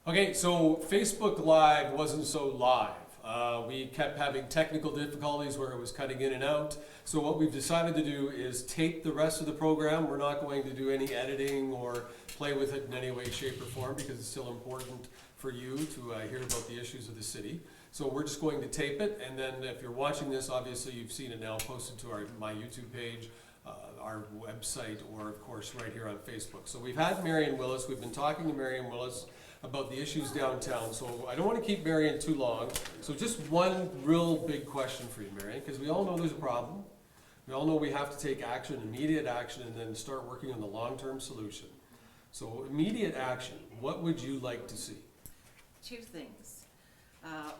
Okay, so Facebook Live wasn't so live. We kept having technical difficulties where it was cutting in and out. So what we've decided to do is tape the rest of the program. We're not going to do any editing or play with it in any way, shape, or form because it's still important for you to hear about the issues of the city. So we're just going to tape it, and then if you're watching this, obviously you've seen it now posted to my YouTube page, our website, or of course right here on Facebook. So we've had Marion Willis. We've been talking to Marion Willis about the issues downtown. So I don't want to keep Marion too long. So just one real big question for you, Marion, because we all know there's a problem. We all know we have to take action, immediate action, and then start working on the long-term solution. So immediate action, what would you like to see? Two things.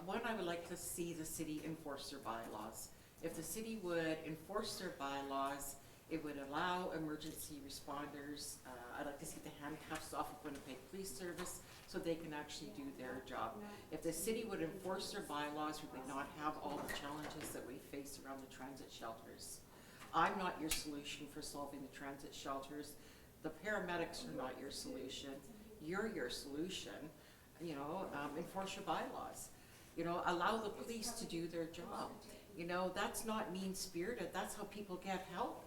One, I would like to see the city enforce their bylaws. If the city would enforce their bylaws, it would allow emergency responders, I'd like to see the handcuffs off of Winnipeg Police Service so they can actually do their job. If the city would enforce their bylaws, we would not have all the challenges that we face around the transit shelters. I'm not your solution for solving the transit shelters. The paramedics are not your solution. You're your solution. Enforce your bylaws. Allow the police to do their job. That's not mean-spirited. That's how people get help.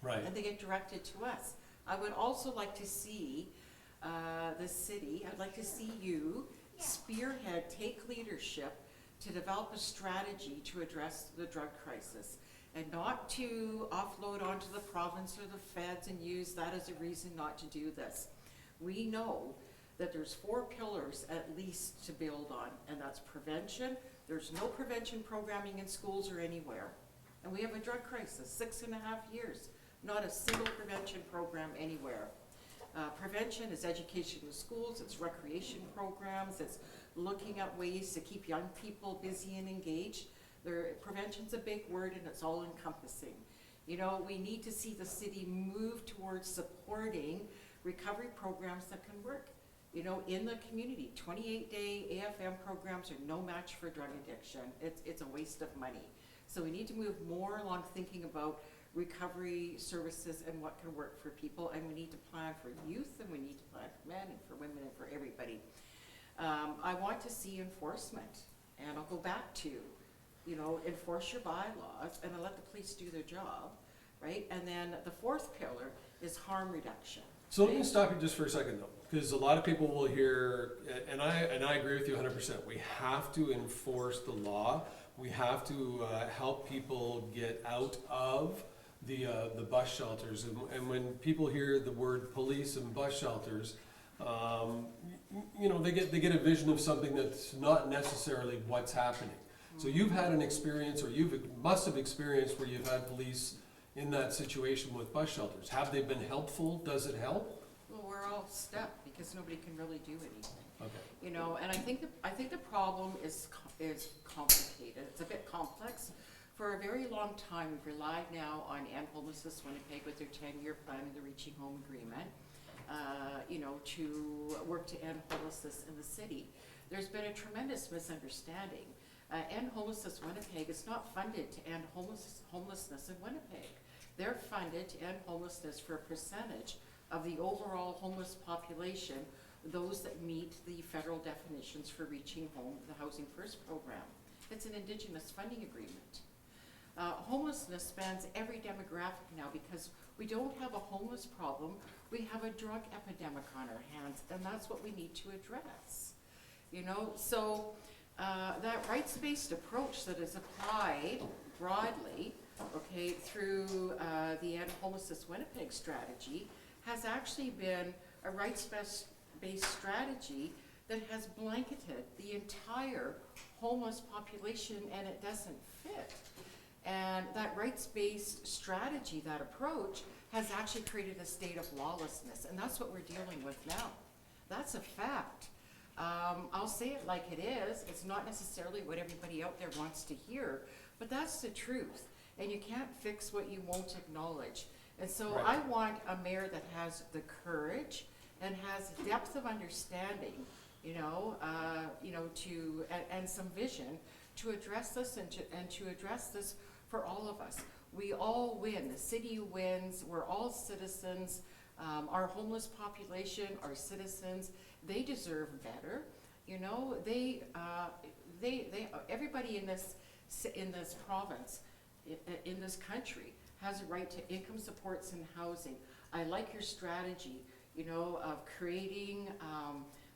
Right. And they get directed to us. I would also like to see the city, I'd like to see you spearhead, take leadership to develop a strategy to address the drug crisis and not to offload onto the province or the feds and use that as a reason not to do this. We know that there's 4 pillars at least to build on, and that's prevention. There's no prevention programming in schools or anywhere. And we have a drug crisis, 6.5 years. Not a single prevention program anywhere. Prevention is education in schools, it's recreation programs, it's looking at ways to keep young people busy and engaged. Prevention's a big word and it's all encompassing. We need to see the city move towards supporting recovery programs that can work. In the community, 28-day AFM programs are no match for drug addiction. It's a waste of money. So we need to move more along thinking about recovery services and what can work for people, and we need to plan for youth, and we need to plan for men and for women and for everybody. I want to see enforcement, and I'll go back to, enforce your bylaws and let the police do their job, right? And then the 4th pillar is harm reduction. So let me stop you just for a second though, because a lot of people will hear, and I agree with you 100%. We have to enforce the law. We have to help people get out of the bus shelters, and when people hear the word police and bus shelters, they get a vision of something that's not necessarily what's happening. So you've had an experience, or must have experienced where you've had police in that situation with bus shelters. Have they been helpful? Does it help? Well, we're all stuck because nobody can really do anything. Okay. And I think the problem is complicated. It's a bit complex. For a very long time, we've relied now on End Homelessness Winnipeg with their 10-year plan and the Reaching Home Agreement, to work to end homelessness in the city. There's been a tremendous misunderstanding. End Homelessness Winnipeg is not funded to end homelessness in Winnipeg. They're funded to end homelessness for a percentage of the overall homeless population, those that meet the federal definitions for Reaching Home, the Housing First program. It's an Indigenous funding agreement. Homelessness spans every demographic now because we don't have a homeless problem, we have a drug epidemic on our hands, and that's what we need to address. So that rights-based approach that is applied broadly, through the End Homelessness Winnipeg strategy has actually been a rights-based strategy that has blanketed the entire homeless population, and it doesn't fit. And that rights-based strategy, that approach, has actually created a state of lawlessness, and that's what we're dealing with now. That's a fact. I'll say it like it is. It's not necessarily what everybody out there wants to hear, but that's the truth. And you can't fix what you won't acknowledge. And so Right. I want a mayor that has the courage and has depth of understanding, and some vision to address this and to address this for all of us. We all win. The city wins. We're all citizens. Our homeless population, our citizens, they deserve better. You know, everybody in this province, in this country, has a right to income supports and housing. I like your strategy, you know, of creating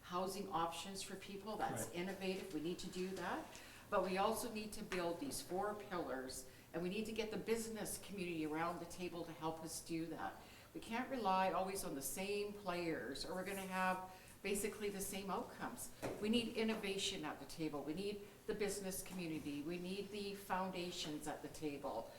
housing options for people. That's Right. innovative. We need to do that. But we also need to build these 4 pillars, and we need to get the business community around the table to help us do that. We can't rely always on the same players, or we're gonna have basically the same outcomes. We need innovation at the table. We need the business community. We need the foundations at the table.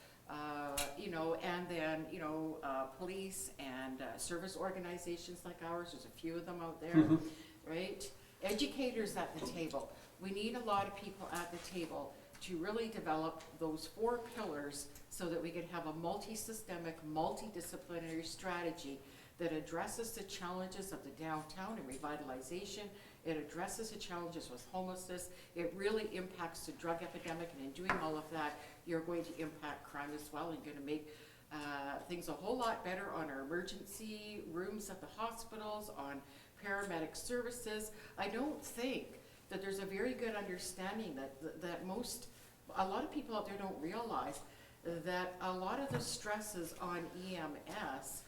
You know, and then, you know, police and service organizations like ours, there's a few of them out there, right? Educators at the table. We need a lot of people at the table to really develop those 4 pillars so that we can have a multi-systemic, multidisciplinary strategy that addresses the challenges of the downtown and revitalization. It addresses the challenges with homelessness. It really impacts the drug epidemic, and in doing all of that, you're going to impact crime as well, and going to make things a whole lot better on our emergency rooms at the hospitals, on paramedic services. I don't think that there's a very good understanding that a lot of people out there don't realize that a lot of the stresses on EMS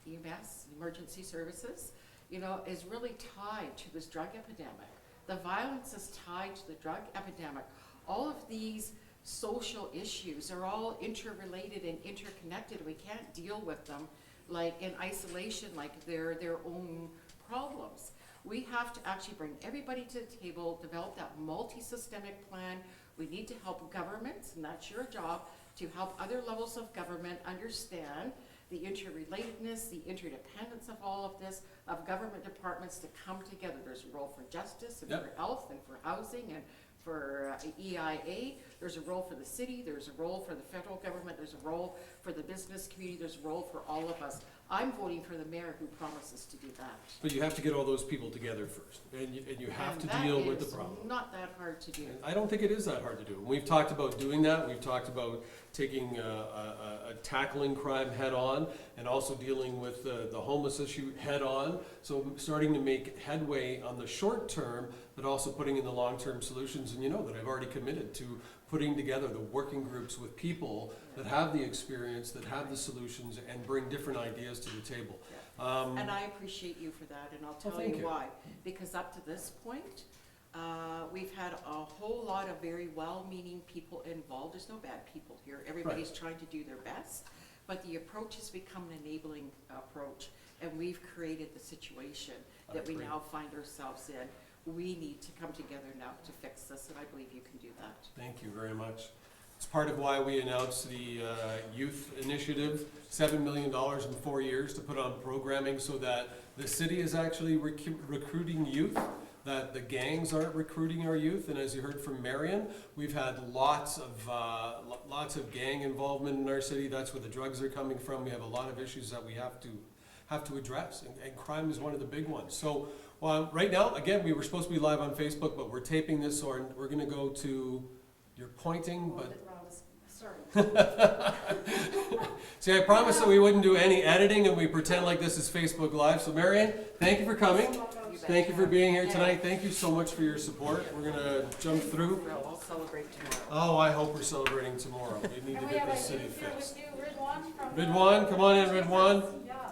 EMS, emergency services, you know, is really tied to this drug epidemic. The violence is tied to the drug epidemic. All of these social issues are all interrelated and interconnected. We can't deal with them like in isolation, like they're their own problems. We have to actually bring everybody to the table, develop that multi-systemic plan. We need to help governments, and that's your job, to help other levels of government understand the interrelatedness, the interdependence of all of this, of government departments to come together. There's a role for justice and for health and for housing and for EIA. There's a role for the city. There's a role for the federal government. There's a role for the business community. There's a role for all of us. I'm voting for the mayor who promises to do that. But you have to get all those people together first, and you have to deal with the problem. That is not that hard to do. And I don't think it is that hard to do. We've talked about doing that. We've talked about taking tackling crime head on, and also dealing with the homeless issue head on. So starting to make headway on the short term, but also putting in the long-term solutions. And you know that I've already committed to putting together the working groups with people that have the experience, that have the solutions, and bring different ideas to the table. And I appreciate you for that, and I'll tell you why. Because up to this point, we've had a whole lot of very well-meaning people involved. There's no bad people here. Everybody's trying to do their best, but the approach has become an enabling approach, and we've created the situation that we now find ourselves in. We need to come together now to fix this, and I believe you can do that. Thank you very much. It's part of why we announced the youth initiative, $7 million in 4 years to put on programming so that the city is actually recruiting youth, that the gangs aren't recruiting our youth. And as you heard from Marion, we've had lots of gang involvement in our city. That's where the drugs are coming from. We have a lot of issues that we have to address, and crime is one of the big ones. So right now, again, we were supposed to be live on Facebook, but we're taping this, so we're going to go to, you're pointing, but Sorry. see, I promised that we wouldn't do any editing, and we pretend like this is Facebook Live. So Marion, thank you for coming. Thank you for being here tonight. Thank you so much for your support. We're gonna jump through. We'll celebrate tomorrow. Oh, I hope we're celebrating tomorrow. We need to get this city fixed. Ridwan, Ridwan, come on in, Ridwan. Yeah.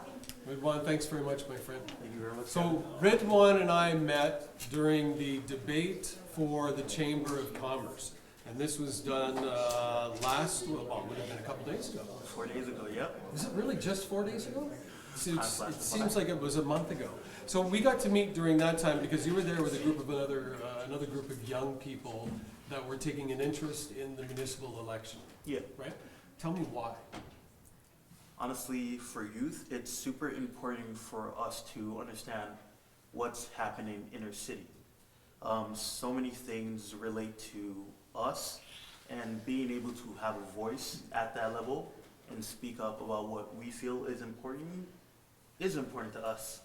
Ridwan, thanks very much, my friend. Thank you very much. So Ridwan and I met during the debate for the Chamber of Commerce. And this was done would have been a couple days ago. 4 days ago, yep. Is it really just 4 days ago? It seems like it was a month ago. So we got to meet during that time because you were there with a group of another group of young people that were taking an interest in the municipal election. Yeah. Right? Tell me why. Honestly, for youth, it's super important for us to understand what's happening in our city. So many things relate to us, and being able to have a voice at that level and speak up about what we feel is important to us.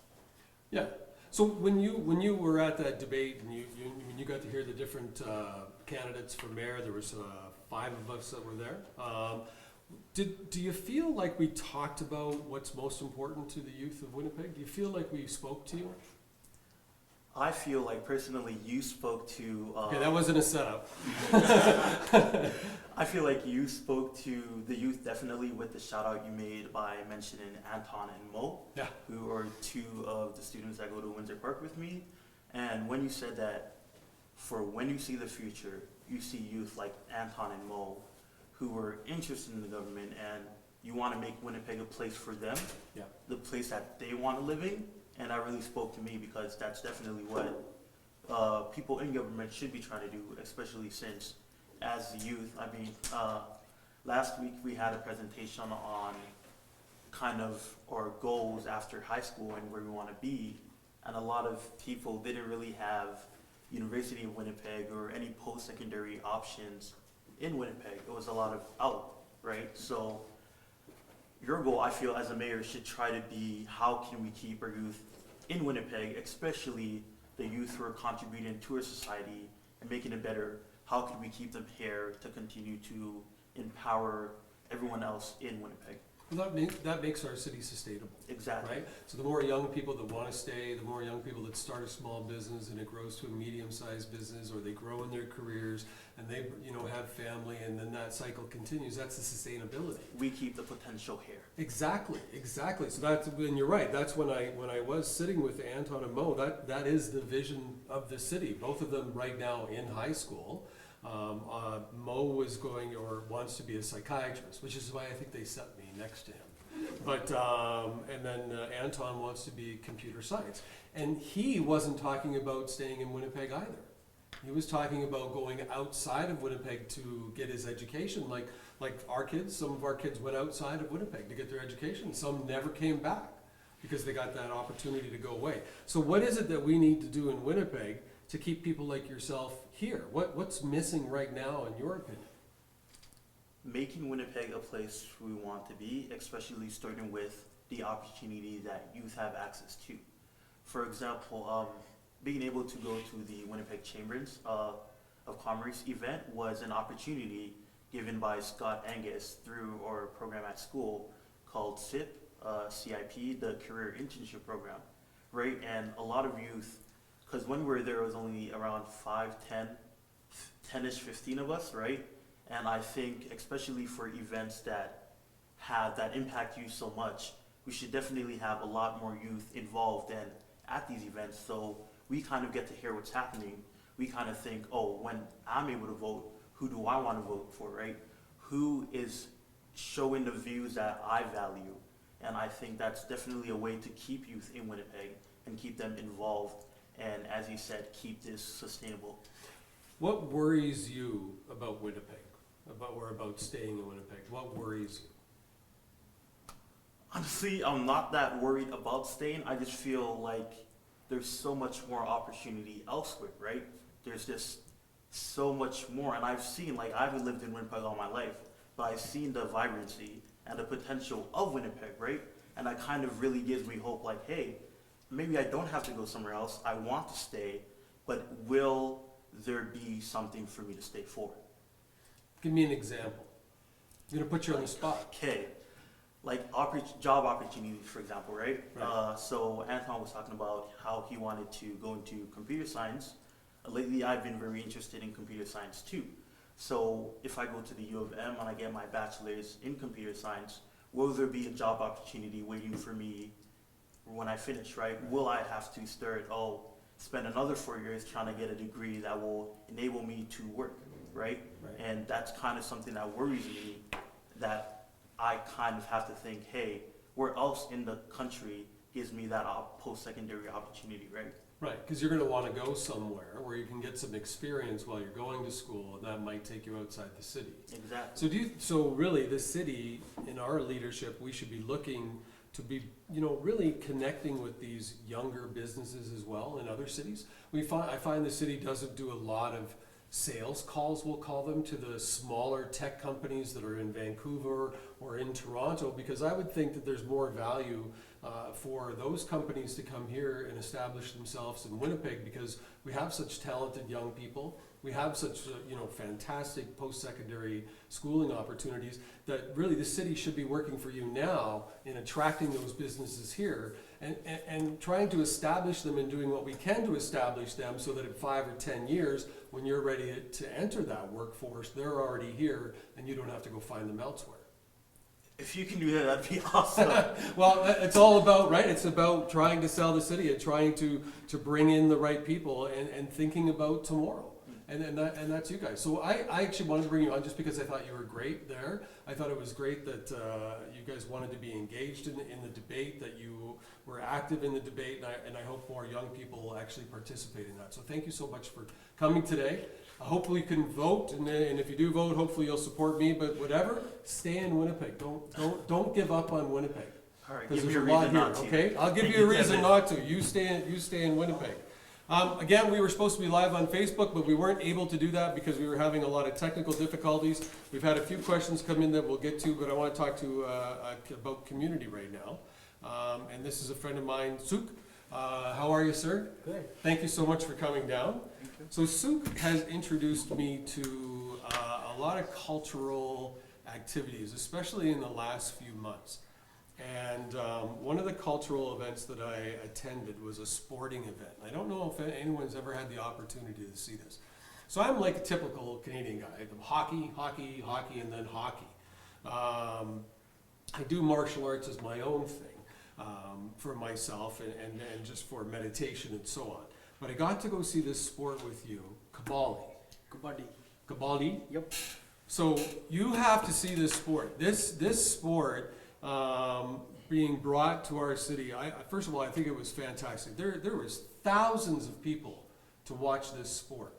Yeah. So when you were at that debate and when you got to hear the different candidates for mayor, there was 5 of us that were there. Do you feel like we talked about what's most important to the youth of Winnipeg? Do you feel like we spoke to you? I feel like personally you spoke to. Okay, that wasn't a setup. I feel like you spoke to the youth definitely with the shout out you made by mentioning Anton and Mo, Yeah. who are two of the students that go to Windsor Park with me. And when you said that, for when you see the future, you see youth like Anton and Mo, who are interested in the government, and you want to make Winnipeg a place for them, Yeah. the place that they want to live in. And that really spoke to me because that's definitely what people in government should be trying to do, especially since as youth, I mean, last week we had a presentation on kind of our goals after high school and where we want to be. And a lot of people didn't really have University of Winnipeg or any post-secondary options in Winnipeg. It was a lot of out, right? So your goal, I feel, as a mayor should try to be how can we keep our youth in Winnipeg, especially the youth who are contributing to our society and making it better. How can we keep them here to continue to empower everyone else in Winnipeg? Well, that makes our city sustainable, Exactly. right? So the more young people that want to stay, the more young people that start a small business and it grows to a medium-sized business, or they grow in their careers and they, have family, and then that cycle continues. That's the sustainability. We keep the potential here. Exactly. So that's, and you're right. That's when I was sitting with Anton and Mo. That is the vision of the city. Both of them right now in high school. Mo is going or wants to be a psychiatrist, which is why I think they set me next to him. But and then Anton wants to be computer science, and he wasn't talking about staying in Winnipeg either. He was talking about going outside of Winnipeg to get his education, like our kids. Some of our kids went outside of Winnipeg to get their education. Some never came back because they got that opportunity to go away. So what is it that we need to do in Winnipeg to keep people like yourself here? What's missing right now, in your opinion? Making Winnipeg a place we want to be, especially starting with the opportunity that youth have access to. For example, being able to go to the Winnipeg Chambers of Commerce event was an opportunity given by Scott Angus through our program at school called CIP, the Career Internship Program, right? And a lot of youth, because when we were there, it was only around 5, 10-ish, 15 of us, right? And I think, especially for events that impact you so much, we should definitely have a lot more youth involved and at these events, so we kind of get to hear what's happening. We kind of think, oh, when I'm able to vote, who do I want to vote for, right? Who is showing the views that I value? And I think that's definitely a way to keep youth in Winnipeg and keep them involved, and as you said, keep this sustainable. What worries you about Winnipeg? About staying in Winnipeg? What worries you? Honestly, I'm not that worried about staying. I just feel like there's so much more opportunity elsewhere, right? There's just so much more. And I've seen, I haven't lived in Winnipeg all my life, but I've seen the vibrancy and the potential of Winnipeg, right? And that kind of really gives me hope, hey, maybe I don't have to go somewhere else. I want to stay, but will there be something for me to stay for? Give me an example. I'm gonna put you on the spot. Okay, job opportunities, for example, right? Right. So Anton was talking about how he wanted to go into computer science. Lately, I've been very interested in computer science too. So if I go to the U of M and I get my bachelor's in computer science, will there be a job opportunity waiting for me when I finish, right? Will I have to spend another 4 years trying to get a degree that will enable me to work, right? Right. And that's kind of something that worries me, that I kind of have to think, hey, where else in the country gives me that post-secondary opportunity, right? Right, because you're gonna wanna go somewhere where you can get some experience while you're going to school, and that might take you outside the city. Exactly. So really, the city, in our leadership, we should be looking to be, really connecting with these younger businesses as well in other cities. I find the city doesn't do a lot of sales calls, we'll call them, to the smaller tech companies that are in Vancouver or in Toronto, because I would think that there's more value for those companies to come here and establish themselves in Winnipeg, because we have such talented young people we have such, fantastic post-secondary schooling opportunities that really the city should be working for you now in attracting those businesses here and trying to establish them and doing what we can to establish them so that in 5 or 10 years, when you're ready to enter that workforce, they're already here and you don't have to go find them elsewhere. If you can do that, that'd be awesome. Well, it's all about, right? It's about trying to sell the city and trying to bring in the right people and thinking about tomorrow. And that's you guys. So I actually wanted to bring you on just because I thought you were great there. I thought it was great that you guys wanted to be engaged in the debate, that you were active in the debate, and I hope more young people will actually participate in that. So thank you so much for coming today. Hopefully you can vote, and if you do vote, hopefully you'll support me. But whatever, stay in Winnipeg. Don't give up on Winnipeg. All right, Because give me there's a a lot reason here. not to. Okay, I'll give you a reason not to. You stay in Winnipeg. Again, we were supposed to be live on Facebook, but we weren't able to do that because we were having a lot of technical difficulties. We've had a few questions come in that we'll get to, but I want to talk to about community right now. And this is a friend of mine, Suk. How are you, sir? Good. Thank you so much for coming down. So Suk has introduced me to a lot of cultural activities, especially in the last few months. And one of the cultural events that I attended was a sporting event. I don't know if anyone's ever had the opportunity to see this. So I'm like a typical Canadian guy. Hockey, and then hockey. I do martial arts as my own thing for myself and just for meditation and so on. But I got to go see this sport with you, Kabaddi. Kabaddi? Yep. So you have to see this sport. This sport being brought to our city. First of all, I think it was fantastic. There was thousands of people to watch this sport.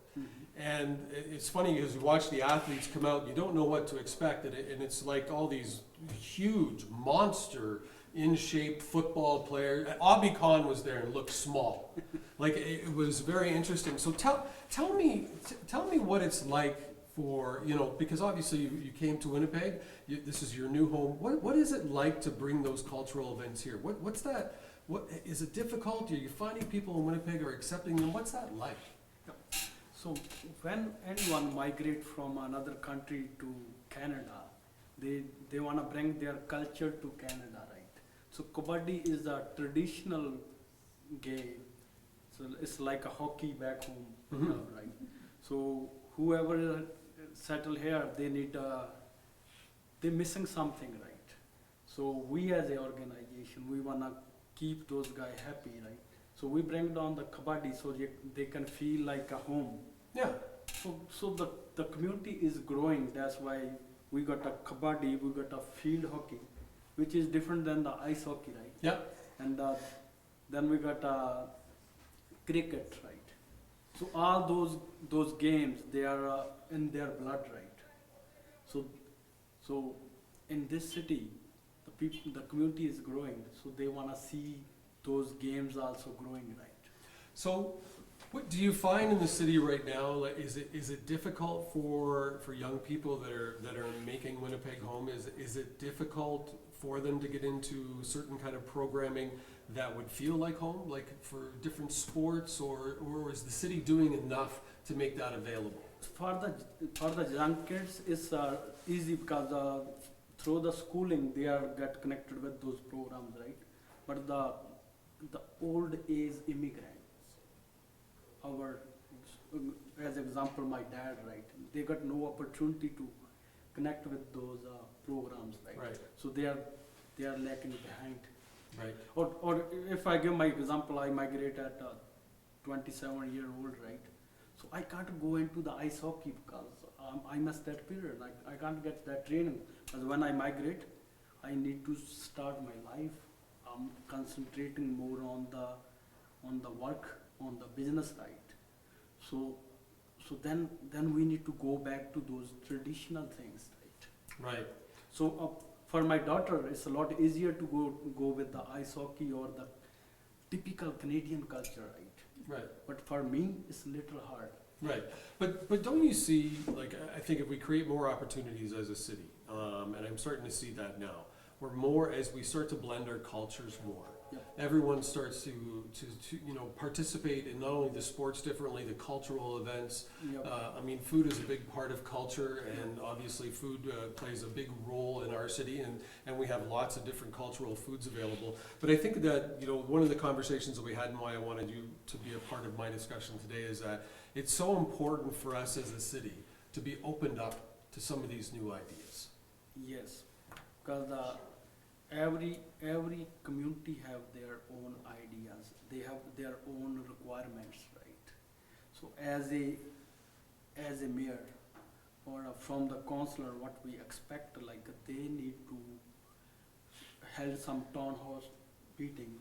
And it's funny because you watch the athletes come out, you don't know what to expect, and it's like all these huge monster in shape football players. Abi Khan was there and looked small. Like it was very interesting. So tell me what it's like for, because obviously you came to Winnipeg, this is your new home. What is it like to bring those cultural events here? What's that? What is it difficult? Are you finding people in Winnipeg are accepting them? What's that like? So when anyone migrate from another country to Canada, they want to bring their culture to Canada, right? So Kabaddi is a traditional game. So it's like a hockey back home, right? So whoever settle here, they're missing something, right? So we as an organization, we want to keep those guys happy, right? So we bring down the Kabaddi so they can feel like a home. Yeah. So the community is growing. That's why we got a Kabaddi, we got a field hockey, which is different than the ice hockey, right? Yeah. And then we got cricket, right? So all those games, they are in their blood, right? So in this city, the community is growing, so they want to see those games also growing, right? So what do you find in the city right now? Like, is it difficult for young people that are making Winnipeg home? Is it difficult for them to get into certain kind of programming that would feel like home, like for different sports, or is the city doing enough to make that available? For the young kids, it's easy because through the schooling they get connected with those programs, right? But the old age immigrants, as example, my dad, right? They got no opportunity to connect with those programs, right? Right. So they are lacking behind. Right. Or if I give my example, I migrate at 27-year-old, right? So I can't go into the ice hockey because I missed that period. I can't get that training. Because when I migrate, I need to start my life. I'm concentrating more on the work, on the business side. So then we need to go back to those traditional things, right? Right. So for my daughter, it's a lot easier to go with the ice hockey or the typical Canadian culture, right? Right. But for me, it's a little hard. Right, but don't you see, like, I think if we create more opportunities as a city, and I'm starting to see that now, we're more, as we start to blend our cultures more, Yep. everyone starts to you know, participate in not only the sports differently, the cultural events. Yep. I mean, food is a big part of culture, and obviously food plays a big role in our city, and we have lots of different cultural foods available. But I think that, you know, one of the conversations that we had and why I wanted you to be a part of my discussion today is that it's so important for us as a city to be opened up to some of these new ideas. Yes, because every community have their own ideas. They have their own requirements, right? So as a mayor or from the councillor, what we expect, like they need to held some town hall meeting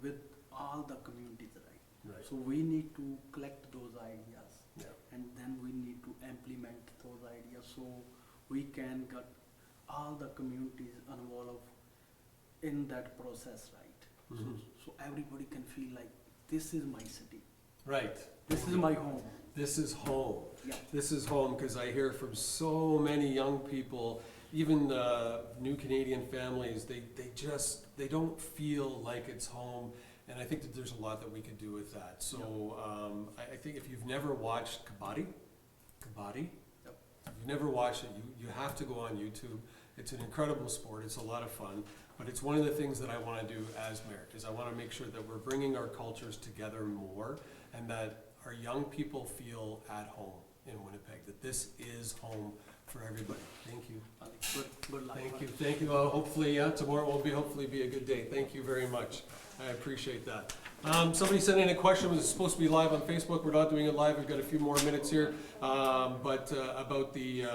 with all the communities, right? Right. So we need to collect those ideas, Yeah. and then we need to implement those ideas so we can get all the communities involved in that process, right? Mhm. So everybody can feel like this is my city, Right. this is my home. This is home. Yeah. This is home, because I hear from so many young people, even new Canadian families, they don't feel like it's home. And I think that there's a lot that we could do with that. So I think if you've never watched Kabaddi, Yep. if you've never watched it, you have to go on YouTube. It's an incredible sport. It's a lot of fun. But it's one of the things that I want to do as mayor, is I want to make sure that we're bringing our cultures together more, and that our young people feel at home in Winnipeg, that this is home for everybody. Thank you. Good luck. Thank you. Hopefully, tomorrow will hopefully be a good day. Thank you very much. I appreciate that. Somebody sent in a question. It was supposed to be live on Facebook. We're not doing it live. We've got a few more minutes here. But about the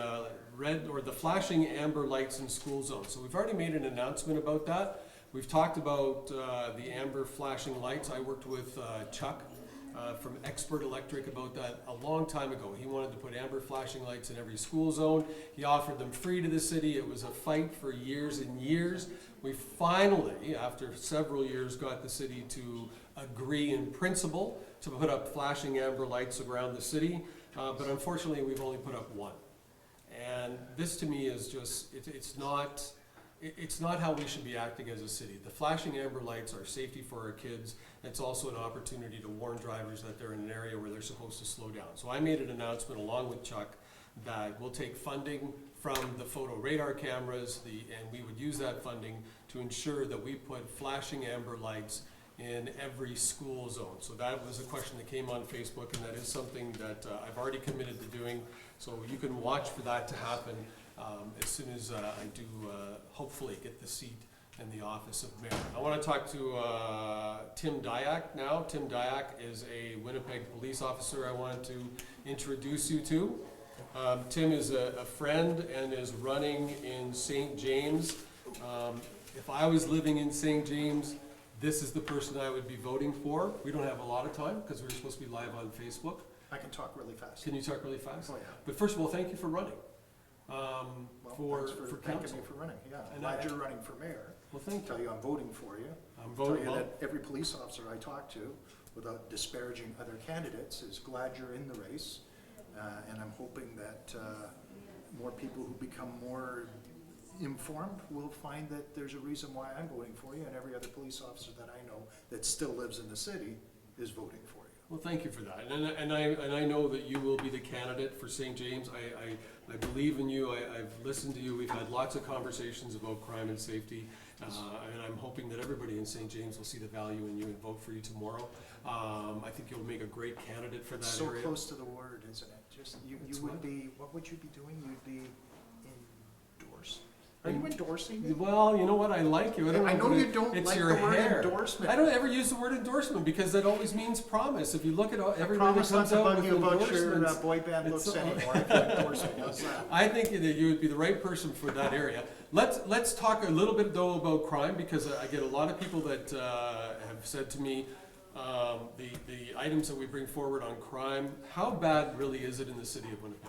red or the flashing amber lights in school zones. So we've already made an announcement about that. We've talked about the amber flashing lights. I worked with Chuck from Expert Electric about that a long time ago. He wanted to put amber flashing lights in every school zone. He offered them free to the city. It was a fight for years and years. We finally, after several years, got the city to agree in principle to put up flashing amber lights around the city. But unfortunately, we've only put up one. And this to me is just, it's not how we should be acting as a city. The flashing amber lights are safety for our kids. It's also an opportunity to warn drivers that they're in an area where they're supposed to slow down. So I made an announcement along with Chuck that we'll take funding from the photo radar cameras, and we would use that funding to ensure that we put flashing amber lights in every school zone. So that was a question that came on Facebook, and that is something that I've already committed to doing. So you can watch for that to happen as soon as I do hopefully get the seat in the office of mayor. I want to talk to Tim Dyack now. Tim Dyack is a Winnipeg police officer I wanted to introduce you to. Tim is a friend and is running in St. James. If I was living in St. James, this is the person I would be voting for. We don't have a lot of time because we're supposed to be live on Facebook. I can talk really fast. Can you talk really fast? Oh, yeah. But first of all, thank you for running Well, for thanks for council. thanking me for running, yeah. And Glad I- you're running for mayor. Well, thank Tell you. you I'm voting for you. I'm Tell voting you well. that every police officer I talk to, without disparaging other candidates, is glad you're in the race. And I'm hoping that more people who become more informed will find that there's a reason why I'm voting for you, and every other police officer that I know that still lives in the city is voting for you. Well, thank you for that. And I know that you will be the candidate for St. James. I believe in you. I've listened to you. We've had lots of conversations about crime and safety. And I'm hoping that everybody in St. James will see the value in you and vote for you tomorrow. I think you'll make a great candidate for that It's so area. close to the word, isn't it? Just, you It's would what? be, what would you be doing? You'd be endorsing. Are you endorsing me? Well, you know what? I like you. I know but you don't it's like the your word hair. endorsement. I don't ever use the word endorsement because that always means promise. If you look at I everybody that promise not comes to out bug with you about your endorsements, boy band it's looks all- anymore. If you endorse me, how's that? I think that you would be the right person for that area. Let's talk a little bit though about crime, because I get a lot of people that have said to me the items that we bring forward on crime. How bad really is it in the city of Winnipeg?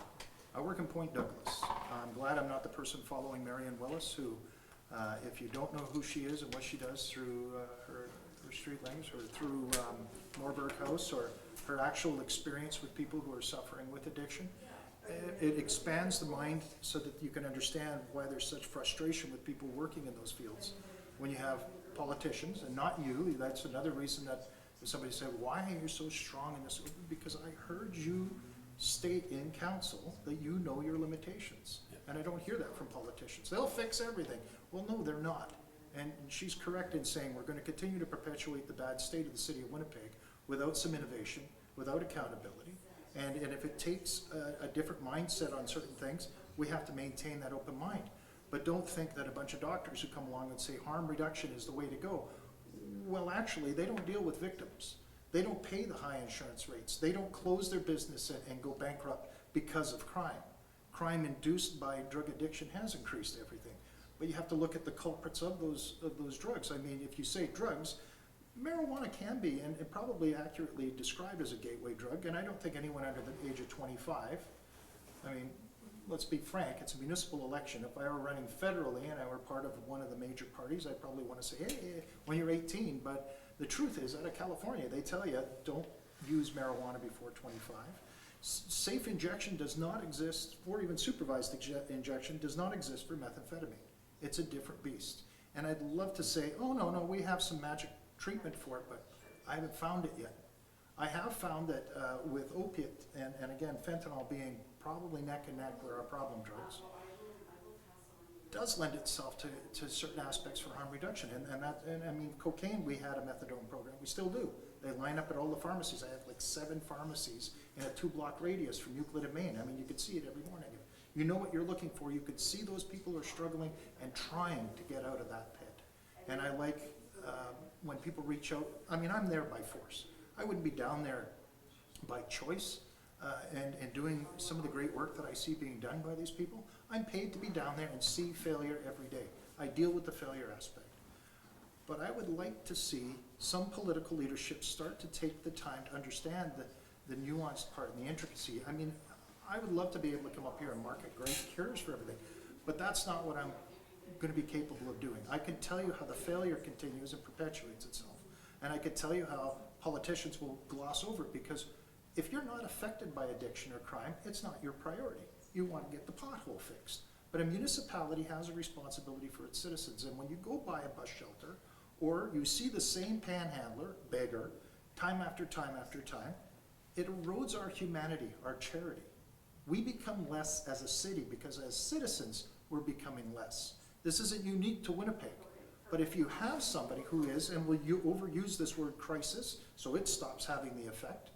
I work in Point Douglas. I'm glad I'm not the person following Marion Willis, who, if you don't know who she is and what she does through her street language, or through Moorburg House, or her actual experience with people who are suffering with addiction, it expands the mind so that you can understand why there's such frustration with people working in those fields. When you have politicians, and not you. That's another reason that if somebody said, why are you so strong in this? Because I heard you state in council that you know your limitations. Yeah. And I don't hear that from politicians. They'll fix everything. Well, no, they're not. And she's correct in saying we're going to continue to perpetuate the bad state of the city of Winnipeg without some innovation, without accountability. And if it takes a different mindset on certain things, we have to maintain that open mind. But don't think that a bunch of doctors who come along and say harm reduction is the way to go. Well, actually, they don't deal with victims. They don't pay the high insurance rates. They don't close their business and go bankrupt because of crime. Crime induced by drug addiction has increased everything. But you have to look at the culprits of those drugs. I mean, if you say drugs, marijuana can be and probably accurately described as a gateway drug, and I don't think anyone under the age of 25, I mean, let's be frank, it's a municipal election. If I were running federally and I were part of one of the major parties, I'd probably want to say, hey, when you're 18, but the truth is, out of California, they tell you, don't use marijuana before 25. Safe injection does not exist, or even supervised injection does not exist for methamphetamine. It's a different beast. And I'd love to say, oh, no, we have some magic treatment for it, but I haven't found it yet. I have found that with opiate, and again, fentanyl being probably neck and neck where our problem drugs, does lend itself to certain aspects for harm reduction. And I mean, cocaine, we had a methadone program, we still do. They line up at all the pharmacies. I have like 7 pharmacies in a 2-block radius from Euclid and Maine. I mean, you could see it every morning. You know what you're looking for. You could see those people are struggling and trying to get out of that pit. And I like when people reach out. I mean, I'm there by force. I wouldn't be down there by choice and doing some of the great work that I see being done by these people. I'm paid to be down there and see failure every day. I deal with the failure aspect. But I would like to see some political leadership start to take the time to understand the nuanced part and the intricacy. I mean, I would love to be able to come up here and market great cures for everything, but that's not what I'm going to be capable of doing. I can tell you how the failure continues and perpetuates itself. And I can tell you how politicians will gloss over it, because if you're not affected by addiction or crime, it's not your priority. You want to get the pothole fixed. But a municipality has a responsibility for its citizens. And when you go by a bus shelter, or you see the same panhandler, beggar, time after time after time, it erodes our humanity, our charity. We become less as a city because as citizens, we're becoming less. This isn't unique to Winnipeg. But if you have somebody who is, and will you overuse this word crisis, so it stops having the effect,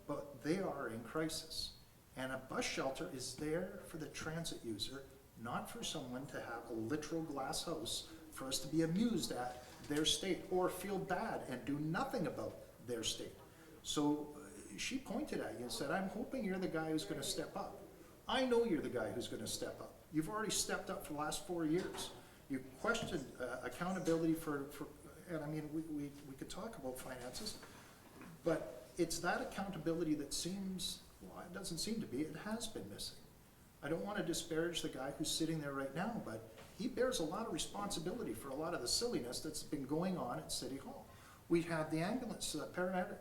but they are in crisis. And a bus shelter is there for the transit user, not for someone to have a literal glass house for us to be amused at their state or feel bad and do nothing about their state. So she pointed at you and said, I'm hoping you're the guy who's going to step up. I know you're the guy who's going to step up. You've already stepped up for the last 4 years. You questioned accountability and I mean, we could talk about finances, but it's that accountability that seems, well, it doesn't seem to be, it has been missing. I don't want to disparage the guy who's sitting there right now, but he bears a lot of responsibility for a lot of the silliness that's been going on at City Hall. We had the ambulance paramedic,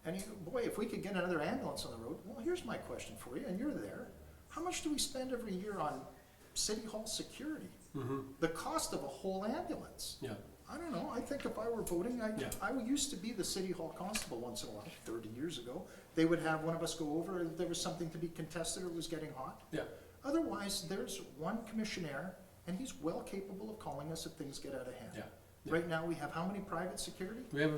and boy, if we could get another ambulance on the road, well, here's my question for you, and you're there. How much do we spend every year on City Hall security? Mm-hmm. The cost of a whole ambulance. Yeah. I don't know, I think if I were voting, Yeah. I used to be the City Hall constable once in a while, 30 years ago. They would have one of us go over if there was something to be contested or it was getting hot. Yeah. Otherwise, there's one commissioner, and he's well capable of calling us if things get out of hand. Yeah. Yeah. Right now, we have how many private security? We have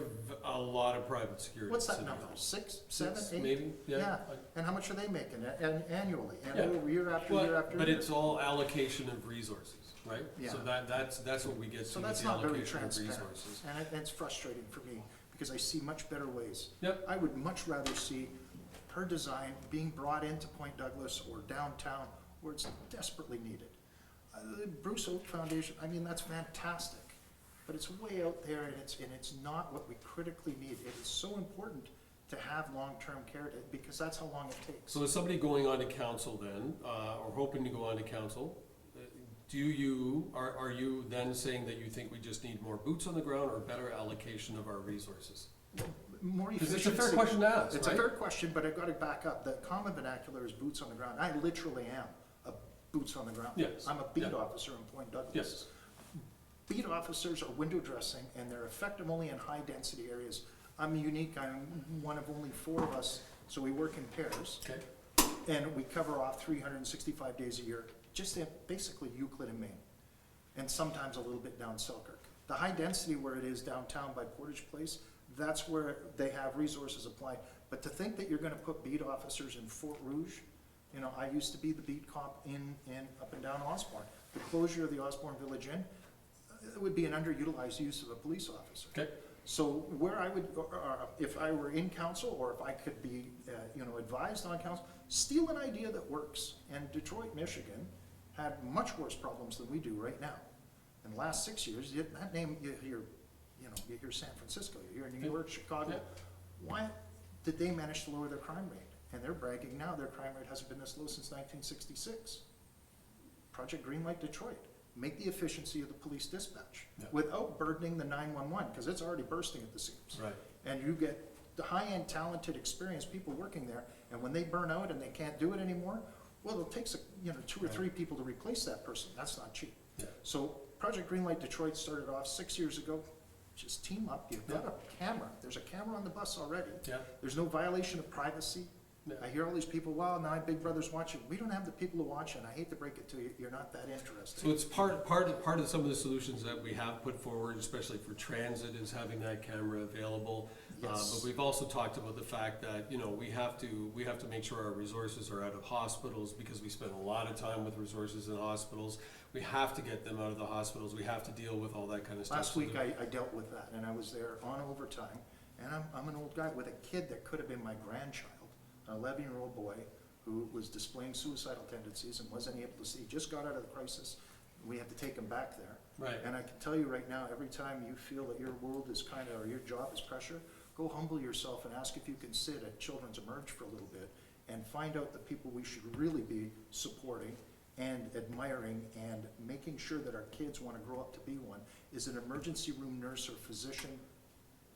a lot of private security. What's that City number? Hall. 6, 7, 6, 8? maybe? Yeah. And how much are they making annually? Yeah. And year after year after year? But it's all allocation of resources, right? Yeah. So that's what we get So to, that's is the not very allocation of transparent. resources. And it's frustrating for me, because I see much better ways. Yep. I would much rather see her design being brought into Point Douglas or downtown where it's desperately needed. The Bruce Oak Foundation, I mean, that's fantastic, but it's way out there, and it's not what we critically need. It is so important to have long-term care, because that's how long it takes. So is somebody going on to council then, or hoping to go on to council, are you then saying that you think we just need more boots on the ground or better allocation of our resources? More Because efficiency. it's a fair question to ask, It's right? a fair question, but I've got to back up. The common vernacular is boots on the ground. I literally am a boots on the ground. Yes. I'm a beat Yeah. officer in Point Douglas. Yes. beat officers are window dressing, and they're effective only in high-density areas. I'm unique, I'm one of only 4 of us, so we work in pairs. Okay. And we cover off 365 days a year, just in basically Euclid and Maine, and sometimes a little bit down Selkirk. The high density where it is downtown by Portage Place, that's where they have resources applied. But to think that you're gonna put beat officers in Fort Rouge, you know, I used to be the beat cop in up and down Osborne. The closure of the Osborne Village Inn, it would be an underutilized use of a police officer. Okay. So where I would, if I were in council, or if I could be, you know, advised on council, steal an idea that works. And Detroit, Michigan had much worse problems than we do right now. In the last 6 years, that name, you hear San Francisco, you hear New York, Chicago. Yeah. Why did they manage to lower their crime rate? And they're bragging now their crime rate hasn't been this low since 1966. Project Greenlight Detroit. Make the efficiency of the police dispatch Yeah. without burdening the 911, because it's already bursting at the seams. Right. And you get the high-end, talented, experienced people working there, and when they burn out and they can't do it anymore, well, it takes 2 or 3 people to replace that person. That's not cheap. Yeah. So Project Greenlight Detroit started off 6 years ago. Just team up. You've got a camera. There's a camera on the bus already. Yeah. There's no violation of privacy. Yeah. I hear all these people, well, now Big Brother's watching. We don't have the people to watch, and I hate to break it to you, you're not that interested. So it's part of some of the solutions that we have put forward, especially for transit, is having that camera available. Yes. But we've also talked about the fact that, you know, we have to make sure our resources are out of hospitals, because we spend a lot of time with resources in hospitals. We have to get them out of the hospitals. We have to deal with all that kind of stuff. Last week, I dealt with that, and I was there on overtime, and I'm an old guy with a kid that could have been my grandchild, an 11-year-old boy who was displaying suicidal tendencies and wasn't able to see, just got out of the crisis. We have to take him back there. Right. And I can tell you right now, every time you feel that your world is or your job is pressure, go humble yourself and ask if you can sit at Children's Emerge for a little bit and find out the people we should really be supporting and admiring and making sure that our kids want to grow up to be one, is an emergency room nurse or physician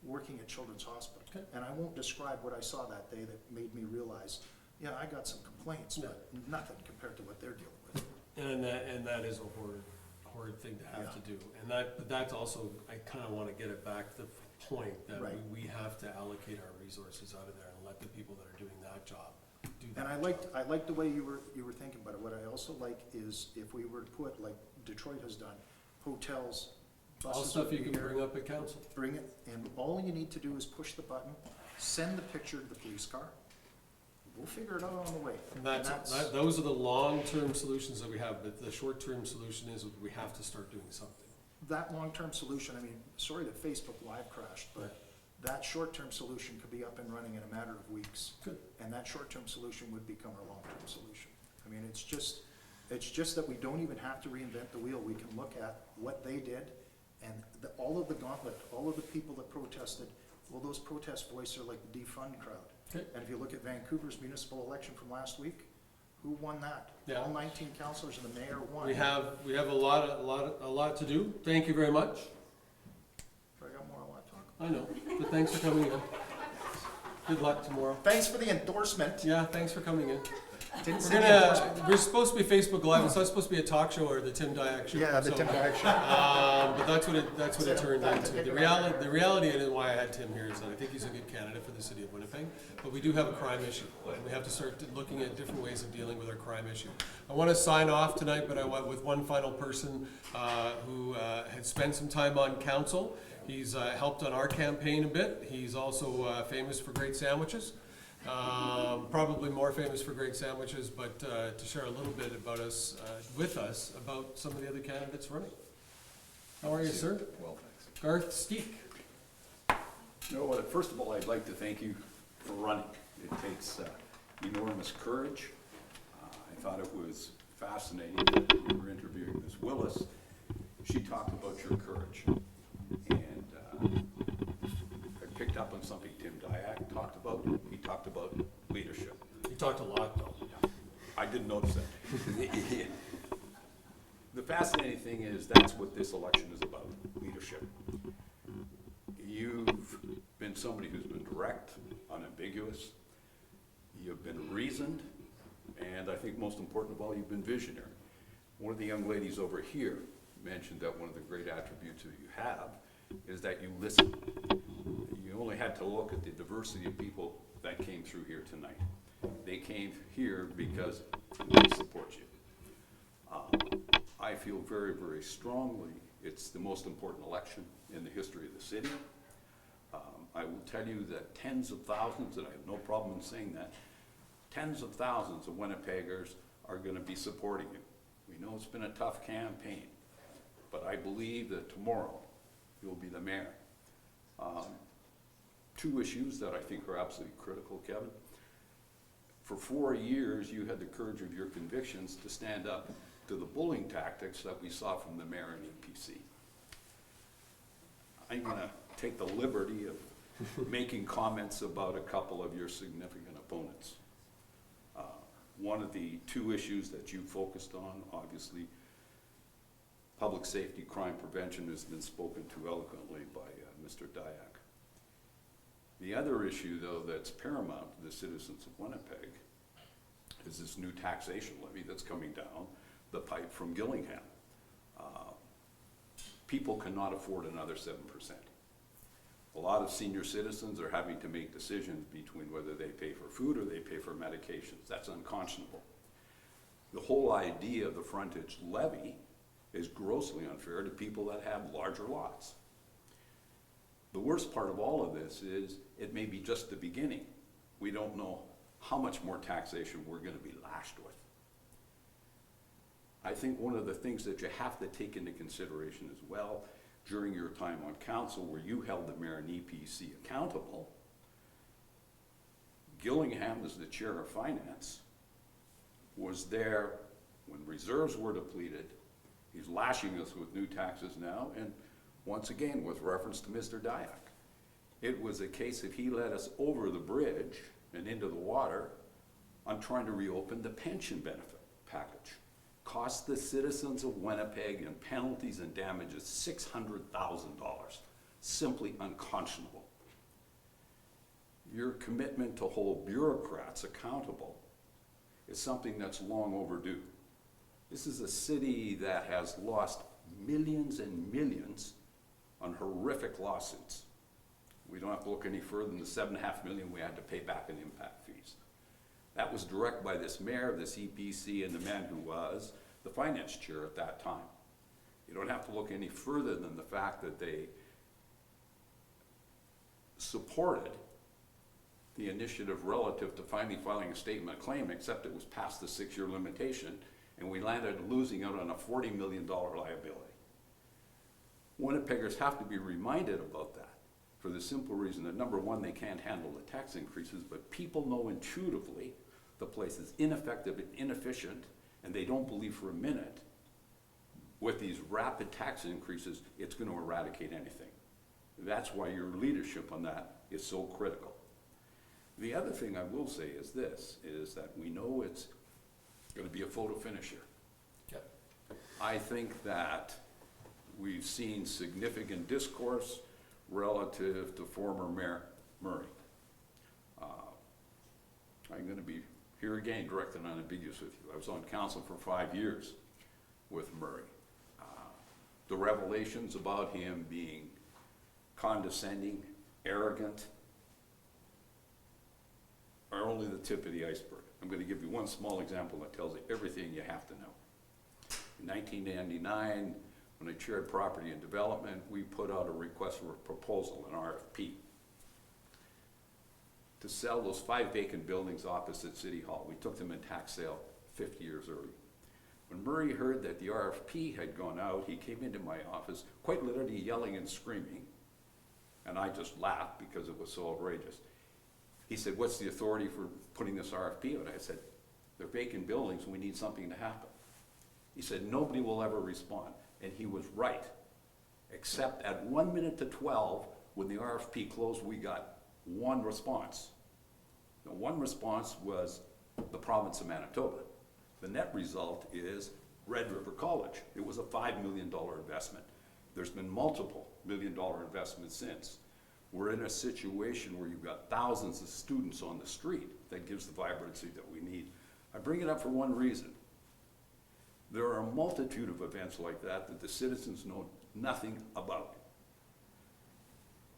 working at Children's Hospital. Okay. And I won't describe what I saw that day that made me realize, yeah, I got some complaints, but nothing compared to what they're dealing with. And that is a horrid thing to have Yeah. to do. But that's also, I kind of want to get it back to the point that Right. we have to allocate our resources out of there and let the people that are doing that job do that. And I liked the way you were thinking about it. What I also like is if we were to put, like Detroit has done, hotels, All buses stuff would you be can here. bring up at council. Bring it, and all you need to do is push the button, send the picture to the police car. We'll figure it out on the way. And that's- those are the long-term solutions that we have, but the short-term solution is we have to start doing something. That long-term solution, I mean, sorry that Facebook Live crashed, but that short-term solution could be up and running in a matter of weeks. Good. And that short-term solution would become our long-term solution. I mean, it's just that we don't even have to reinvent the wheel. We can look at what they did, and all of the gauntlet, all of the people that protested, well, those protest voices are like the defund crowd. Okay. And if you look at Vancouver's municipal election from last week, who won that? Yeah. All 19 councillors and the mayor won. We have a lot to do. Thank you very much. I got more I want to talk I know, but thanks for coming in. Good luck tomorrow. about. Thanks for the endorsement. Yeah, thanks for coming in. Didn't We're see the endorsement. we're supposed to be Facebook Live. It's not supposed to be a talk show or the Tim Dyack show. Yeah, the So, Tim Dyack show. But that's what it turned into. The reality and why I had Tim here is that I think he's a good candidate for the city of Winnipeg, but we do have a crime issue, and we have to start looking at different ways of dealing with our crime issue. I want to sign off tonight, but I went with one final person who had spent some time on council. He's helped on our campaign a bit. He's also famous for great sandwiches. Probably more famous for great sandwiches, but to share a little bit about us, about some of the other candidates running. How are you, sir? Well, thanks. Garth Steek. No, first of all, I'd like to thank you for running. It takes enormous courage. I thought it was fascinating that you were interviewing Ms. Willis. She talked about your courage. And I picked up on something Tim Dyack talked about. He talked about leadership. You talked a lot, though. I didn't notice that. The fascinating thing is that's what this election is about, leadership. You've been somebody who's been direct, unambiguous, you've been reasoned, and I think most important of all, you've been visionary. One of the young ladies over here, mentioned that one of the great attributes that you have is that you listen. You only had to look at the diversity of people that came through here tonight. They came here because they support you. I feel very, very strongly it's the most important election in the history of the city. I will tell you that tens of thousands, and I have no problem in saying that, tens of thousands of Winnipeggers are going to be supporting you. We know it's been a tough campaign, but I believe that tomorrow you'll be the mayor. Two issues that I think are absolutely critical, Kevin. For 4 years, you had the courage of your convictions to stand up to the bullying tactics that we saw from the mayor and EPC. I'm going to take the liberty of making comments about a couple of your significant opponents. One of the two issues that you focused on, obviously, public safety, crime prevention has been spoken to eloquently by Mr. Dyak. The other issue, though, that's paramount to the citizens of Winnipeg is this new taxation levy that's coming down the pipe from Gillingham. People cannot afford another 7%. A lot of senior citizens are having to make decisions between whether they pay for food or they pay for medications. That's unconscionable. The whole idea of the frontage levy is grossly unfair to people that have larger lots. The worst part of all of this is it may be just the beginning. We don't know how much more taxation we're going to be lashed with. I think one of the things that you have to take into consideration as well during your time on council where you held the mayor and EPC accountable, Gillingham, as the chair of finance, was there when reserves were depleted. He's lashing us with new taxes now, and once again, with reference to Mr. Dyak, it was a case of he led us over the bridge and into the water on trying to reopen the pension benefit package. Cost the citizens of Winnipeg in penalties and damages $600,000. Simply unconscionable. Your commitment to hold bureaucrats accountable is something that's long overdue. This is a city that has lost millions and millions on horrific lawsuits. We don't have to look any further than the $7.5 million we had to pay back in impact fees. That was directed by this mayor, this EPC, and the man who was the finance chair at that time. You don't have to look any further than the fact that they supported the initiative relative to finally filing a statement of claim, except it was past the 6-year limitation, and we landed losing out on a $40 million liability. Winnipeggers have to be reminded about that for the simple reason that, number one, they can't handle the tax increases, but people know intuitively the place is ineffective and inefficient, and they don't believe for a minute with these rapid tax increases it's going to eradicate anything. That's why your leadership on that is so critical. The other thing I will say is this, is that we know it's going to be a photo finish here. Okay. I think that we've seen significant discourse relative to former Mayor Murray. I'm going to be here again direct and unambiguous with you. I was on council for 5 years with Murray. The revelations about him being condescending, arrogant, are only the tip of the iceberg. I'm going to give you one small example that tells you everything you have to know. In 1999, when I chaired property and development, we put out a request for a proposal, an RFP, to sell those 5 vacant buildings opposite City Hall. We took them in tax sale 50 years early. When Murray heard that the RFP had gone out, he came into my office, quite literally yelling and screaming, and I just laughed because it was so outrageous. He said, "What's the authority for putting this RFP out?" I said, "They're vacant buildings, we need something to happen." He said, "Nobody will ever respond." And he was right, except at 1 minute to 12, when the RFP closed, we got one response. The one response was the province of Manitoba. The net result is Red River College. It was a $5 million investment. There's been multiple $1-million investments since. We're in a situation where you've got thousands of students on the street that gives the vibrancy that we need. I bring it up for one reason. There are a multitude of events like that the citizens know nothing about.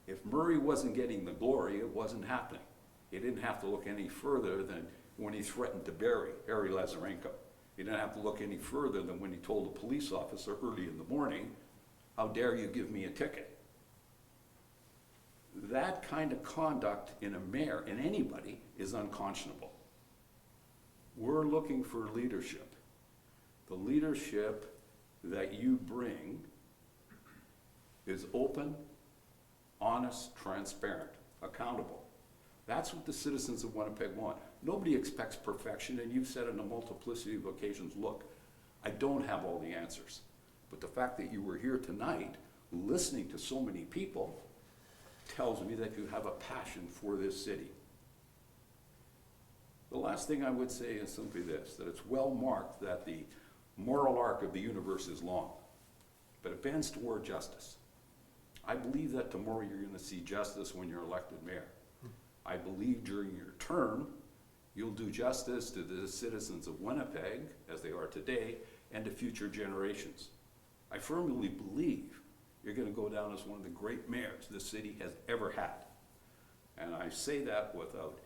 If Murray wasn't getting the glory, it wasn't happening. He didn't have to look any further than when he threatened to bury Harry Lazarenko. He didn't have to look any further than when he told a police officer early in the morning, "How dare you give me a ticket?" That kind of conduct in a mayor, in anybody, is unconscionable. We're looking for leadership. The leadership that you bring is open, honest, transparent, accountable. That's what the citizens of Winnipeg want. Nobody expects perfection, and you've said on a multiplicity of occasions, look, I don't have all the answers. But the fact that you were here tonight, listening to so many people, tells me that you have a passion for this city. The last thing I would say is simply this, that it's well marked that the moral arc of the universe is long, but it bends toward justice. I believe that tomorrow you're going to see justice when you're elected mayor. I believe during your term, you'll do justice to the citizens of Winnipeg, as they are today, and to future generations. I firmly believe you're going to go down as one of the great mayors this city has ever had. And I say that without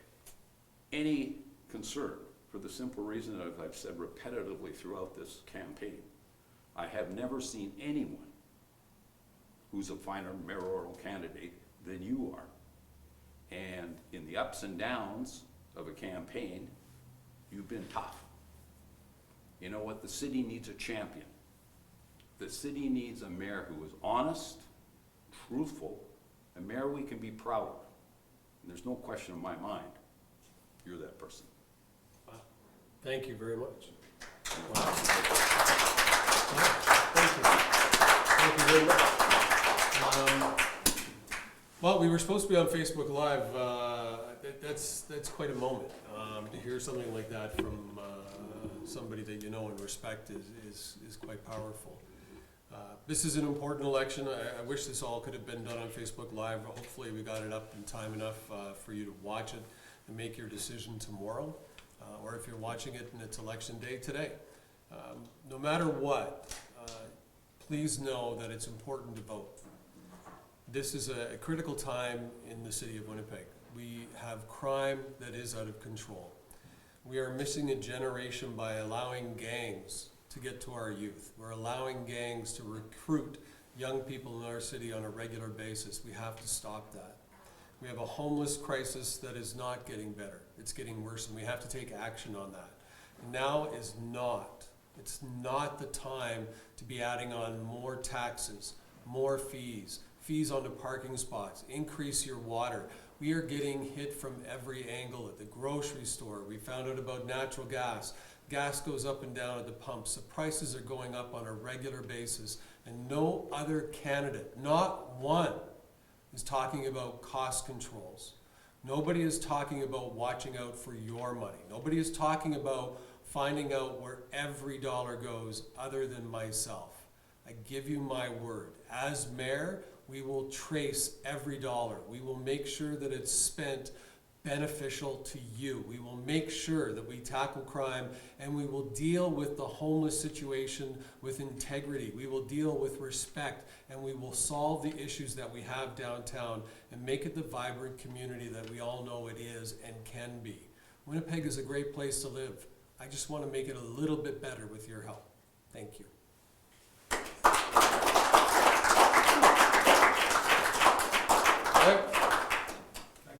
any concern, for the simple reason that I've said repetitively throughout this campaign. I have never seen anyone who's a finer mayoral candidate than you are. And in the ups and downs of a campaign, you've been tough. You know what? The city needs a champion. The city needs a mayor who is honest, truthful, a mayor we can be proud of. And there's no question in my mind, you're that person. Wow. Thank you very much. Wow. Thank you. Thank you very much. Well, we were supposed to be on Facebook Live. That's quite a moment. To hear something like that from somebody that you know and respect is quite powerful. This is an important election. I wish this all could have been done on Facebook Live. Hopefully we got it up in time enough for you to watch it and make your decision tomorrow. Or if you're watching it and it's election day, today. No matter what, please know that it's important to vote. This is a critical time in the city of Winnipeg. We have crime that is out of control. We are missing a generation by allowing gangs to get to our youth. We're allowing gangs to recruit young people in our city on a regular basis. We have to stop that. We have a homeless crisis that is not getting better. It's getting worse, and we have to take action on that. Now is not. It's not the time to be adding on more taxes, more fees on the parking spots, increase your water. We are getting hit from every angle at the grocery store. We found out about natural gas. Gas goes up and down at the pumps. The prices are going up on a regular basis, and no other candidate, not one, is talking about cost controls. Nobody is talking about watching out for your money. Nobody is talking about finding out where every dollar goes other than myself. I give you my word. As mayor, we will trace every dollar. We will make sure that it's spent beneficial to you. We will make sure that we tackle crime, and we will deal with the homeless situation with integrity. We will deal with respect, and we will solve the issues that we have downtown and make it the vibrant community that we all know it is and can be. Winnipeg is a great place to live. I just want to make it a little bit better with your help. Thank you.